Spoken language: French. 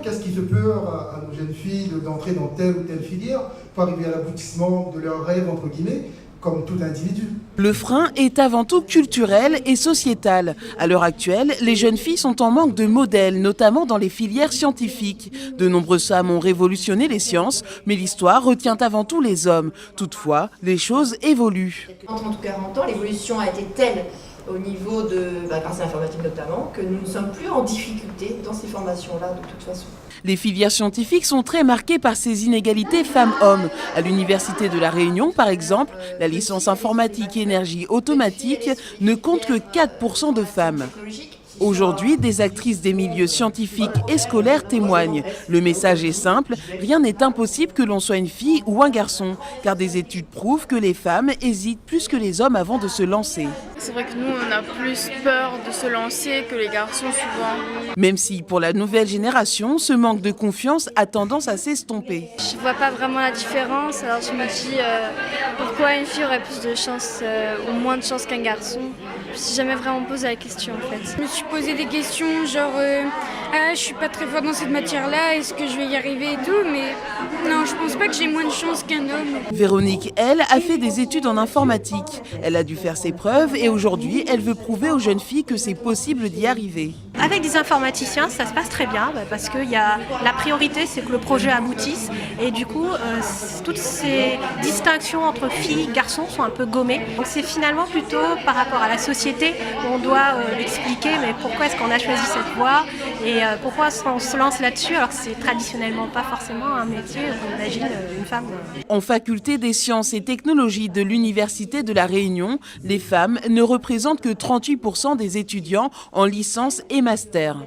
Qu'est-ce qui fait peur à nos jeunes filles d'entrer dans telle ou telle filière pour arriver à l'aboutissement de leurs rêves, entre guillemets, comme tout individu? Le frein est avant tout culturel et sociétal. À l'heure actuelle, les jeunes filles sont en manque de modèles, notamment dans les filières scientifiques. De nombreuses femmes ont révolutionné les sciences, mais l'histoire retient avant tout les hommes. Toutefois, les choses évoluent. En 30 ou 40 ans, l'évolution a été telle au niveau grâce à l'informatique notamment, que nous ne sommes plus en difficulté dans ces formations-là de toute façon. Les filières scientifiques sont très marquées par ces inégalités femmes-hommes. À l'Université de La Réunion, par exemple, la licence informatique et énergie automatique ne compte que 4% de femmes. Aujourd'hui, des actrices des milieux scientifiques et scolaires témoignent. Le message est simple, rien n'est impossible que l'on soit une fille ou un garçon, car des études prouvent que les femmes hésitent plus que les hommes avant de se lancer. C'est vrai que nous, on a plus peur de se lancer que les garçons souvent. Même si, pour la nouvelle génération, ce manque de confiance a tendance à s'estomper. Je vois pas vraiment la différence, alors je me dis pourquoi une fille aurait plus de chance ou moins de chance qu'un garçon. Je me suis jamais vraiment posé la question en fait. Je me suis posé des questions genre je suis pas très forte dans cette matière-là, est-ce que je vais y arriver et tout, mais non, je pense pas que j'ai moins de chance qu'un homme. Véronique, elle, a fait des études en informatique. Elle a dû faire ses preuves et aujourd'hui, elle veut prouver aux jeunes filles que c'est possible d'y arriver. Avec des informaticiens, ça se passe très bien parce que la priorité, c'est que le projet aboutisse et du coup, toutes ces distinctions entre filles et garçons sont un peu gommées. Donc c'est finalement plutôt par rapport à la société où on doit expliquer mais pourquoi est-ce qu'on a choisi cette voie et pourquoi on se lance là-dessus alors que c'est traditionnellement pas forcément un métier qu'on imagine une femme. En faculté des sciences et technologies de l'Université de La Réunion, les femmes ne représentent que 38% des étudiants en licence et master.